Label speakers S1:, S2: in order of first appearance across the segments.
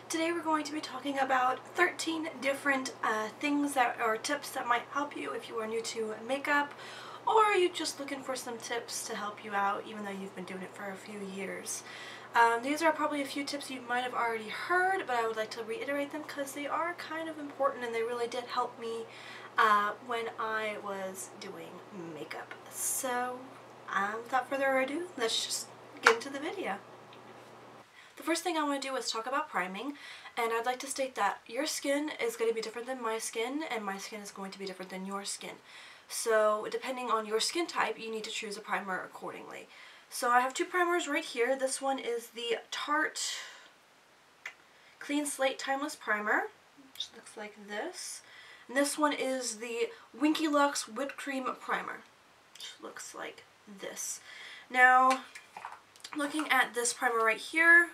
S1: Today we're going to be talking about 13 different things that or tips that might help you if you are new to makeup, or you're just looking for some tips to help you out even though you've been doing it for a few years. These are probably a few tips you might have already heard, but I would like to reiterate them because they are kind of important and they really did help me when I was doing makeup. So without further ado, let's just get into the video. The first thing I want to do is talk about priming, and I'd like to state that your skin is going to be different than my skin, and my skin is going to be different than your skin. So depending on your skin type, you need to choose a primer accordingly. So I have two primers right here. This one is the Tarte Clean Slate Timeless Primer, which looks like this. And this one is the Winky Lux Whipped Cream Primer, which looks like this. Now, looking at this primer right here,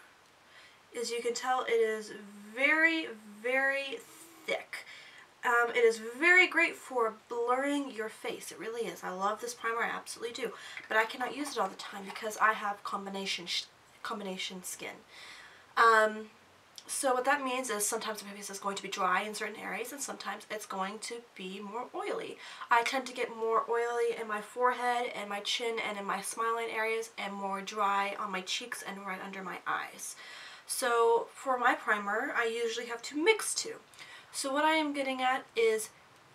S1: as you can tell, it is very, very thick. It is very great for blurring your face. It really is. I love this primer, I absolutely do. But I cannot use it all the time because I have combination skin. So what that means is sometimes my face is going to be dry in certain areas and sometimes it's going to be more oily. I tend to get more oily in my forehead and my chin and in my smile line areas, and more dry on my cheeks and right under my eyes. So for my primer, I usually have to mix two. So what I am getting at is,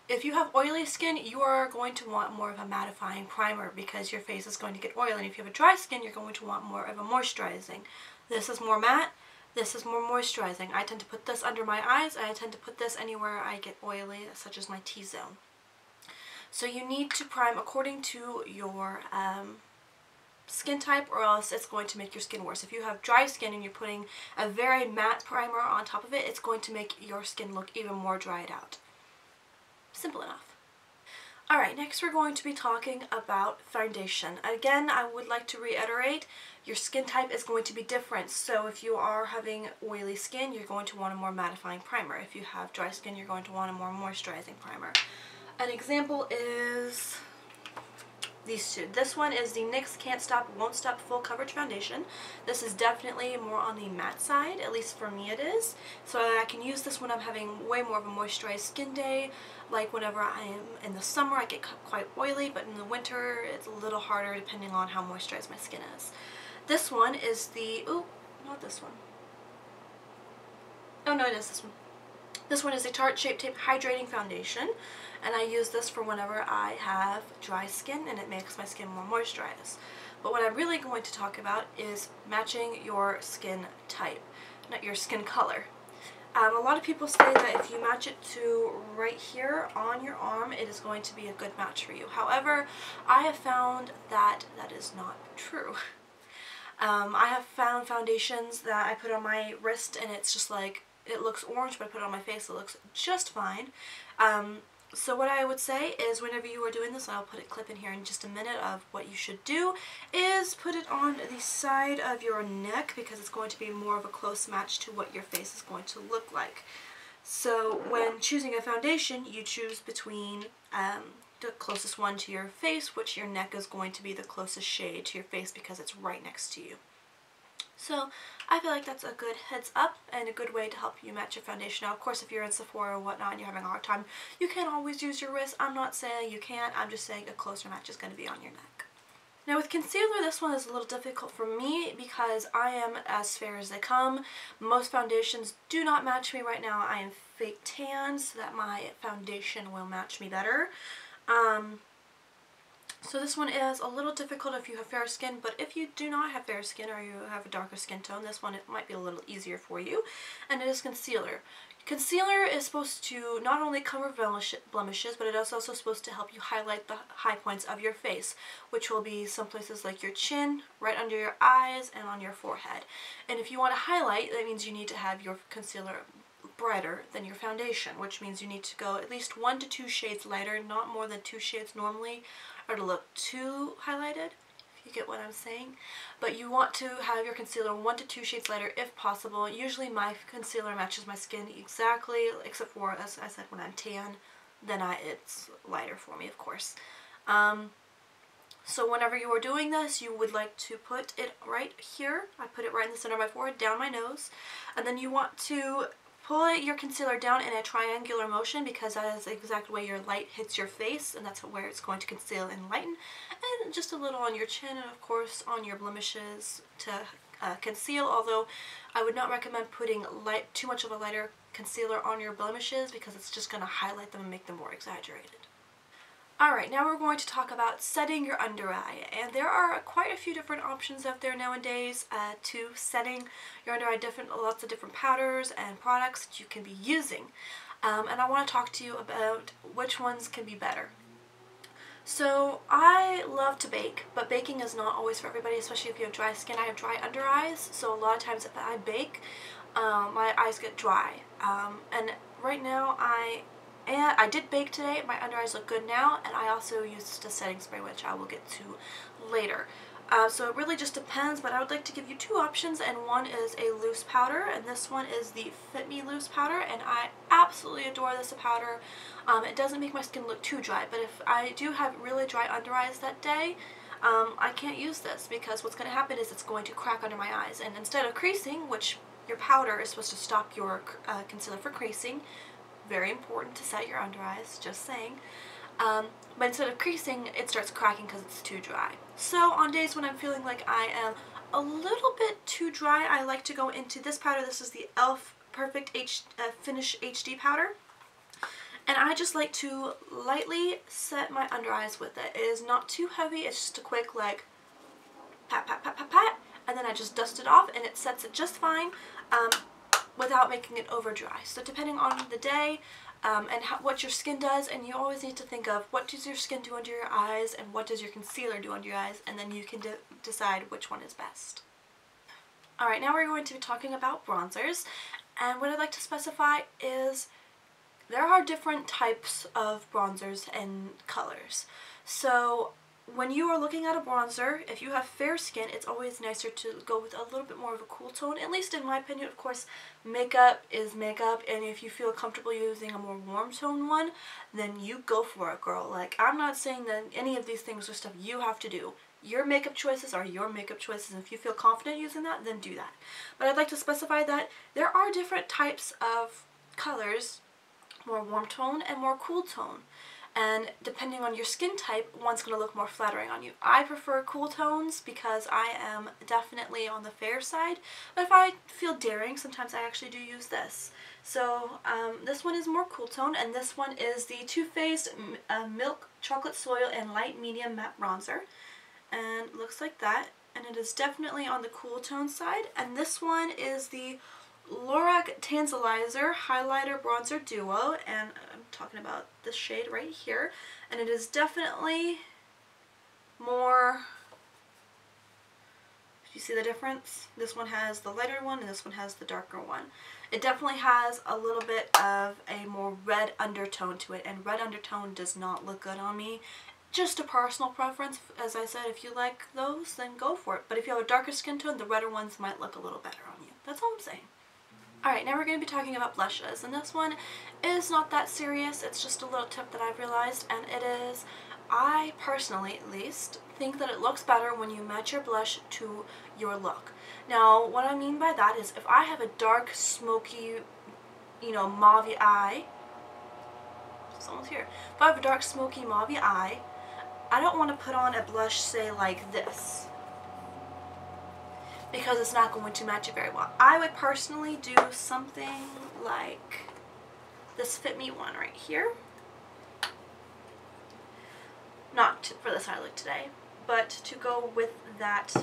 S1: if you have oily skin, you are going to want more of a mattifying primer because your face is going to get oily. And if you have a dry skin, you're going to want more of a moisturizing. This is more matte, this is more moisturizing. I tend to put this under my eyes, and I tend to put this anywhere I get oily, such as my T-zone. So you need to prime according to your skin type, or else it's going to make your skin worse. If you have dry skin and you're putting a very matte primer on top of it, it's going to make your skin look even more dried out. Simple enough. Alright, next we're going to be talking about foundation. Again, I would like to reiterate, your skin type is going to be different. So if you are having oily skin, you're going to want a more mattifying primer. If you have dry skin, you're going to want a more moisturizing primer. An example is these two. This one is the NYX Can't Stop Won't Stop Full Coverage Foundation. This is definitely more on the matte side, at least for me it is. So I can use this when I'm having way more of a moisturized skin day, like whenever I am in the summer I get quite oily, but in the winter it's a little harder depending on how moisturized my skin is. This one is the, ooh, not this one. Oh no, it is this one. This one is the Tarte Shape Tape Hydrating Foundation, and I use this for whenever I have dry skin and it makes my skin more moisturized. But what I'm really going to talk about is matching your skin type, not your skin color. A lot of people say that if you match it to right here on your arm, it is going to be a good match for you. However, I have found that that is not true. I have found foundations that I put on my wrist and it's just like, it looks orange, but I put it on my face, it looks just fine. So what I would say is, whenever you are doing this, I'll put a clip in here in just a minute of what you should do, is put it on the side of your neck because it's going to be more of a close match to what your face is going to look like. So when choosing a foundation, you choose between the closest one to your face, which your neck is going to be the closest shade to your face because it's right next to you. So I feel like that's a good heads up and a good way to help you match your foundation. Now, of course, if you're in Sephora or whatnot and you're having a hard time, you can always use your wrist. I'm not saying you can't, I'm just saying a closer match is going to be on your neck. Now with concealer, this one is a little difficult for me because I am as fair as they come. Most foundations do not match me right now. I am fake tan, so that my foundation will match me better. So this one is a little difficult if you have fair skin, but if you do not have fair skin or you have a darker skin tone, this one it might be a little easier for you. And it is concealer. Concealer is supposed to not only cover blemishes, but it is also supposed to help you highlight the high points of your face, which will be some places like your chin, right under your eyes, and on your forehead. And if you want to highlight, that means you need to have your concealer brighter than your foundation, which means you need to go at least 1 to 2 shades lighter, not more than 2 shades normally, or to look too highlighted, if you get what I'm saying. But you want to have your concealer 1 to 2 shades lighter if possible. Usually my concealer matches my skin exactly, except for, as I said, when I'm tan, then it's lighter for me, of course. So whenever you are doing this, you would like to put it right here. I put it right in the center of my forehead, down my nose. And then you want to pull your concealer down in a triangular motion because that is the exact way your light hits your face, and that's where it's going to conceal and lighten. And just a little on your chin, and of course on your blemishes to conceal, although I would not recommend putting too much of a lighter concealer on your blemishes because it's just going to highlight them and make them more exaggerated. Alright, now we're going to talk about setting your under eye, and there are quite a few different options out there nowadays to setting your under eye, lots of different powders and products that you can be using, and I want to talk to you about which ones can be better. So I love to bake, but baking is not always for everybody, especially if you have dry skin. I have dry under eyes, so a lot of times if I bake, my eyes get dry, and right now I did bake today. My under eyes look good now, and I also used a setting spray, which I will get to later. So it really just depends, but I would like to give you two options, and one is a loose powder, and this one is the Fit Me Loose Powder, and I absolutely adore this powder. It doesn't make my skin look too dry, but if I do have really dry under eyes that day, I can't use this because what's going to happen is it's going to crack under my eyes, and instead of creasing, which your powder is supposed to stop your concealer for creasing, very important to set your under eyes, just saying. But instead of creasing, it starts cracking because it's too dry. So on days when I'm feeling like I am a little bit too dry, I like to go into this powder. This is the e.l.f. Perfect Finish HD powder. And I just like to lightly set my under eyes with it. It is not too heavy, it's just a quick like pat, pat, pat, pat, pat, and then I just dust it off and it sets it just fine. Without making it over dry. So depending on the day and what your skin does, and you always need to think of what does your skin do under your eyes and what does your concealer do under your eyes, and then you can decide which one is best. Alright, now we're going to be talking about bronzers, and what I'd like to specify is there are different types of bronzers and colors. So when you are looking at a bronzer, if you have fair skin, it's always nicer to go with a little bit more of a cool tone, at least in my opinion. Of course, makeup is makeup, and if you feel comfortable using a more warm tone one, then you go for it, girl. Like, I'm not saying that any of these things are stuff you have to do. Your makeup choices are your makeup choices, and if you feel confident using that, then do that. But I'd like to specify that there are different types of colors, more warm tone and more cool tone. And depending on your skin type, one's going to look more flattering on you. I prefer cool tones because I am definitely on the fair side. But if I feel daring, sometimes I actually do use this. So this one is more cool tone, and this one is the Too Faced Milk Chocolate Soil and Light Medium Matte Bronzer. And it looks like that. And it is definitely on the cool tone side. And this one is the Lorac Tanzalizer Highlighter Bronzer Duo, and I'm talking about this shade right here, and it is definitely more, do you see the difference? This one has the lighter one and this one has the darker one. It definitely has a little bit of a more red undertone to it, and red undertone does not look good on me. Just a personal preference. As I said, if you like those, then go for it. But if you have a darker skin tone, the redder ones might look a little better on you. That's all I'm saying. Alright, now we're going to be talking about blushes, and this one is not that serious. It's just a little tip that I've realized, and it is, I personally at least, think that it looks better when you match your blush to your look. Now, what I mean by that is if I have a dark, smoky, mauve eye, it's almost here. If I have a dark, smoky, mauve eye, I don't want to put on a blush, say, like this, because it's not going to match it very well. I would personally do something like this Fit Me one right here. Not for this eye look today, but to go with that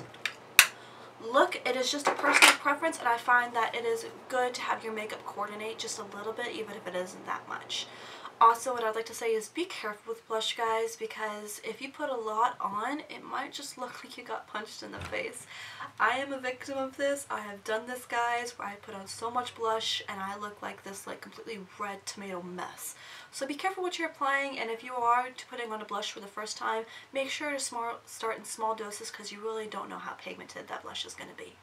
S1: look. It is just a personal preference, and I find that it is good to have your makeup coordinate just a little bit, even if it isn't that much. Also, what I'd like to say is be careful with blush, guys, because if you put a lot on, it might just look like you got punched in the face. I am a victim of this. I have done this, guys, where I put on so much blush and I look like this completely red tomato mess. So be careful what you're applying, and if you are putting on a blush for the first time, make sure to start in small doses because you really don't know how pigmented that blush is going to be.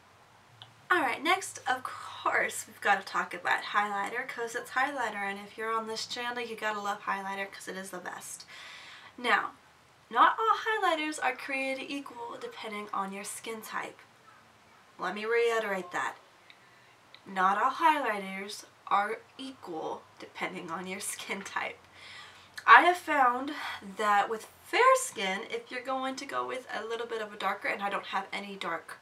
S1: Alright, next, of course, we've got to talk about highlighter, because it's highlighter, and if you're on this channel, you gotta love highlighter because it is the best. Now, Not all highlighters are created equal depending on your skin type. Let me reiterate that. Not all highlighters are equal depending on your skin type. I have found that with fair skin, if you're going to go with a little bit of a darker, and I don't have any dark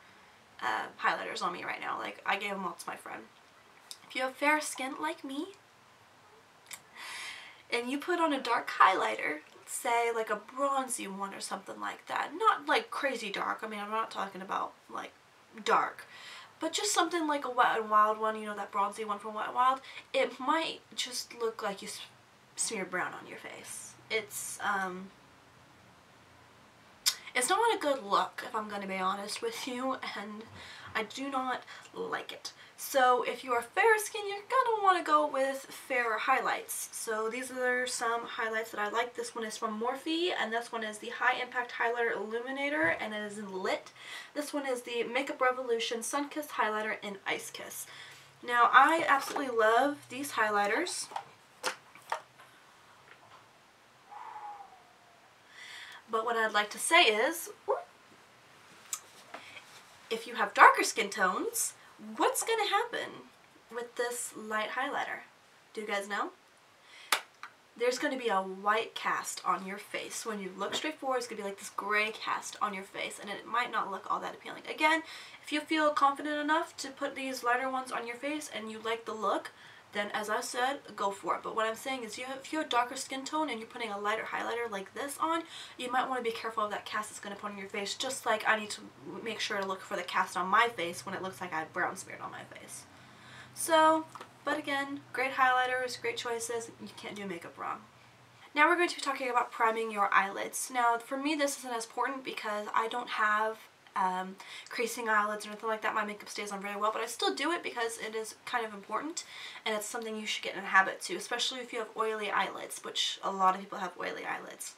S1: highlighters on me right now, like I gave them all to my friend. If you have fair skin like me, and you put on a dark highlighter, say like a bronzy one or something like that, not like crazy dark, I mean I'm not talking about like dark, but just something like a Wet n Wild one, you know, that bronzy one from Wet n Wild, it might just look like you smeared brown on your face. It's not a good look, if I'm going to be honest with you, and I do not like it. So if you are fair skin, you're going to want to go with fairer highlights. So these are some highlights that I like. This one is from Morphe, and this one is the High Impact Highlighter Illuminator, and it is in Lit. This one is the Makeup Revolution Sun Kissed Highlighter in Ice Kiss. Now, I absolutely love these highlighters. But what I'd like to say is, if you have darker skin tones, what's going to happen with this light highlighter? Do you guys know? There's going to be a white cast on your face. When you look straight forward, it's going to be like this gray cast on your face, and it might not look all that appealing. Again, if you feel confident enough to put these lighter ones on your face and you like the look, then as I said, go for it. But what I'm saying is, if you have a darker skin tone and you're putting a lighter highlighter like this on, you might want to be careful of that cast that's going to put on your face, just like I need to make sure to look for the cast on my face when it looks like I have brown smeared on my face. So, but again, great highlighters, great choices, you can't do makeup wrong. Now we're going to be talking about priming your eyelids. Now for me this isn't as important because I don't have creasing eyelids or anything like that. My makeup stays on very well, but I still do it because it is kind of important and it's something you should get in a habit to, especially if you have oily eyelids, which a lot of people have oily eyelids.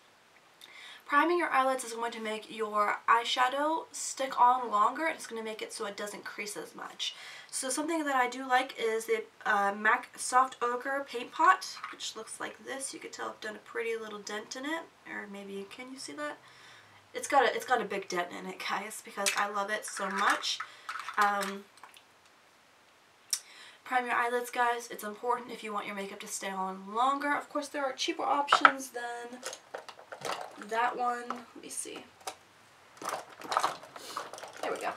S1: Priming your eyelids is going to make your eyeshadow stick on longer, and it's going to make it so it doesn't crease as much. So something that I do like is the MAC Soft Ochre Paint Pot, which looks like this. You can tell I've done a pretty little dent in it, or maybe, can you see that? It's got a big dent in it, guys, because I love it so much. Prime your eyelids, guys. It's important if you want your makeup to stay on longer. Of course, there are cheaper options than that one. Let me see. There we go.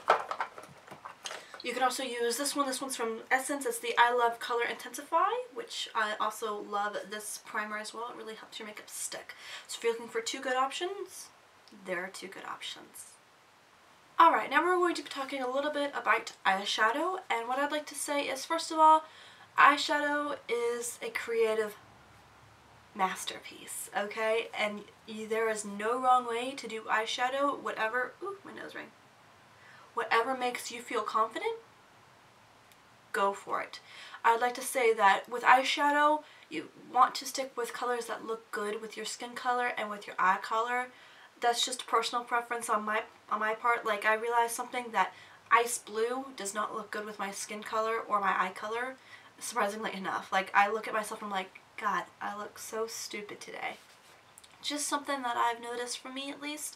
S1: You can also use this one. This one's from Essence. It's the I Love Color Intensify, which I also love this primer as well. It really helps your makeup stick. So if you're looking for two good options, there are two good options. Alright, now we're going to be talking a little bit about eyeshadow, and what I'd like to say is, first of all, eyeshadow is a creative masterpiece, okay? And there is no wrong way to do eyeshadow. Whatever, ooh, my nose ring. Whatever makes you feel confident, go for it. I'd like to say that with eyeshadow, you want to stick with colors that look good with your skin color and with your eye color. That's just personal preference on my part. Like, I realized something, that ice blue does not look good with my skin color or my eye color, surprisingly enough. Like, I look at myself and I'm like, God, I look so stupid today. Just something that I've noticed, for me at least.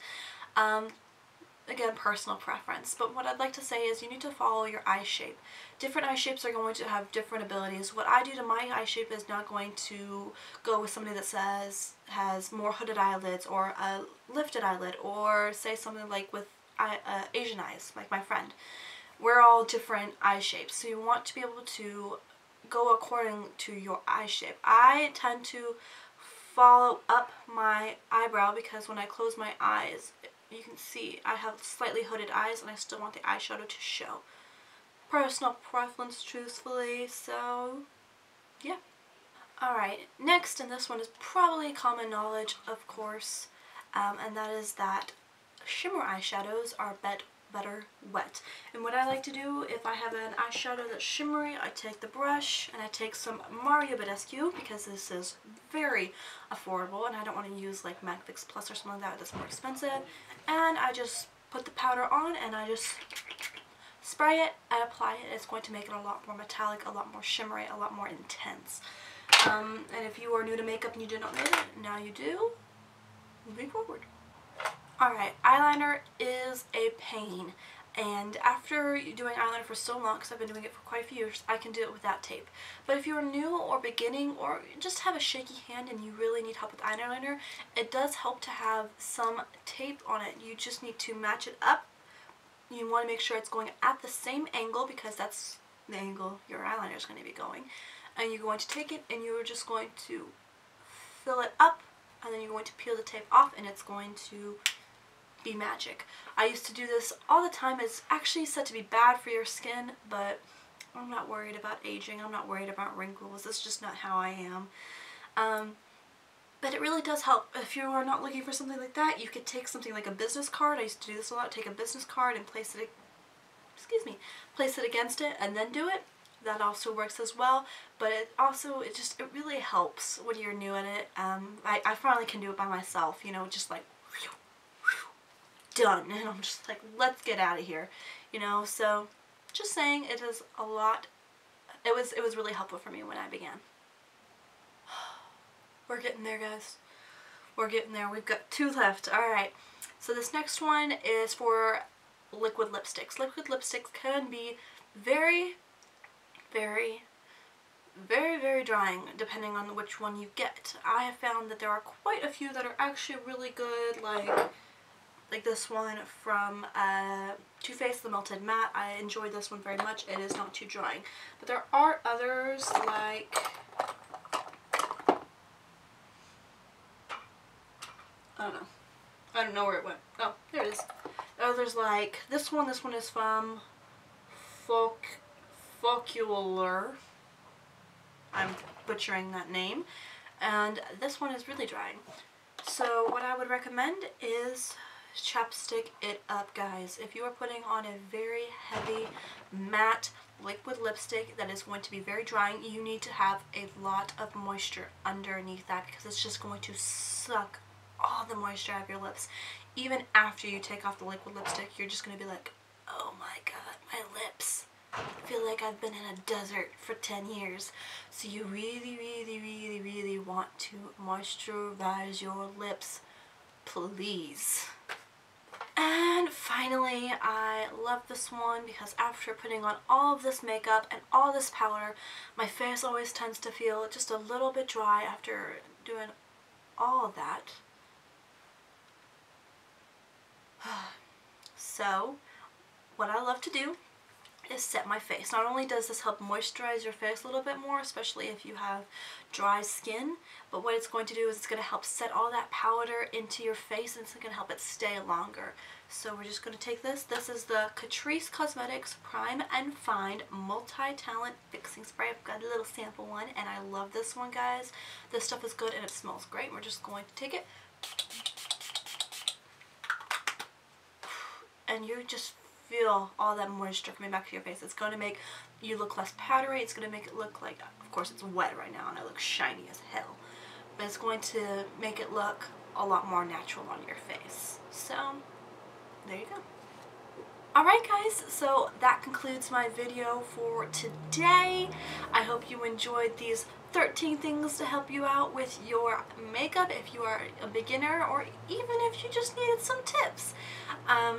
S1: Again, personal preference. But what I'd like to say is you need to follow your eye shape. Different eye shapes are going to have different abilities. What I do to my eye shape is not going to go with somebody that has more hooded eyelids or a lifted eyelid, or say something like with Asian eyes, like my friend. We're all different eye shapes, so you want to be able to go according to your eye shape. I tend to follow up my eyebrow because when I close my eyes, you can see I have slightly hooded eyes and I still want the eyeshadow to show. Personal preference, truthfully, so yeah. Alright, next, and this one is probably common knowledge, of course, and that is that shimmer eyeshadows are better wet. And what I like to do, if I have an eyeshadow that's shimmery, I take the brush and I take some Mario Badescu, because this is very affordable and I don't want to use like MAC Fix Plus or something like that that's more expensive. And I just put the powder on and I just spray it and apply it. It's going to make it a lot more metallic, a lot more shimmery, a lot more intense. And if you are new to makeup and you did not know that, now you do. Moving forward. Alright, eyeliner is a pain, and after doing eyeliner for so long, because I've been doing it for quite a few years, I can do it without tape. But if you're new or beginning or just have a shaky hand and you really need help with eyeliner, it does help to have some tape on it. You just need to match it up. You want to make sure it's going at the same angle, because that's the angle your eyeliner is going to be going. And you're going to take it and you're just going to fill it up, and then you're going to peel the tape off, and it's going to be magic. I used to do this all the time. It's actually said to be bad for your skin, but I'm not worried about aging. I'm not worried about wrinkles. It's just not how I am. But it really does help. If you are not looking for something like that, you could take something like a business card. I used to do this a lot. Take a business card and place it, place it against it and then do it. That also works as well. But it really helps when you're new at it. I finally can do it by myself. You know, just like done, and I'm just like, let's get out of here, you know. So just saying, it is a lot. It was really helpful for me when I began. We're getting there, guys. We're getting there. We've got 2 left. Alright, so this next one is for liquid lipsticks. Liquid lipsticks can be very, very, very, very drying depending on which one you get. I have found that there are quite a few that are actually really good, like this one from Too Faced, the Melted Matte. I enjoyed this one very much. It is not too drying. But there are others like, I don't know where it went. Oh, there it is. Others like this one. This one is from Foculaire. I'm butchering that name. And this one is really drying. So what I would recommend is chapstick it up, guys. If you are putting on a very heavy matte liquid lipstick that is going to be very drying, you need to have a lot of moisture underneath that, because it's just going to suck all the moisture out of your lips. Even after you take off the liquid lipstick, you're just going to be like, oh my god, my lips. I feel like I've been in a desert for 10 years. So you really, really, really, really want to moisturize your lips, please. And finally, I love this one because after putting on all of this makeup and all this powder, my face always tends to feel just a little bit dry after doing all of that. So, what I love to do is set my face. Not only does this help moisturize your face a little bit more, especially if you have dry skin, but what it's going to do is it's going to help set all that powder into your face, and it's going to help it stay longer. So we're just going to take this. This is the Catrice Cosmetics Prime and Find Multi-Talent Fixing Spray. I've got a little sample one, and I love this one, guys. This stuff is good and it smells great. We're just going to take it, and you just feel all that moisture coming back to your face. It's going to make you look less powdery. It's going to make it look like, of course it's wet right now and I look shiny as hell, but it's going to make it look a lot more natural on your face. So, there you go. Alright guys, so that concludes my video for today. I hope you enjoyed these 13 things to help you out with your makeup if you are a beginner, or even if you just needed some tips.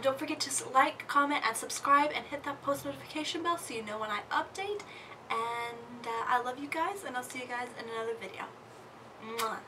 S1: Don't forget to like, comment, and subscribe, and hit that post notification bell so you know when I update. And I love you guys, and I'll see you guys in another video. Mwah.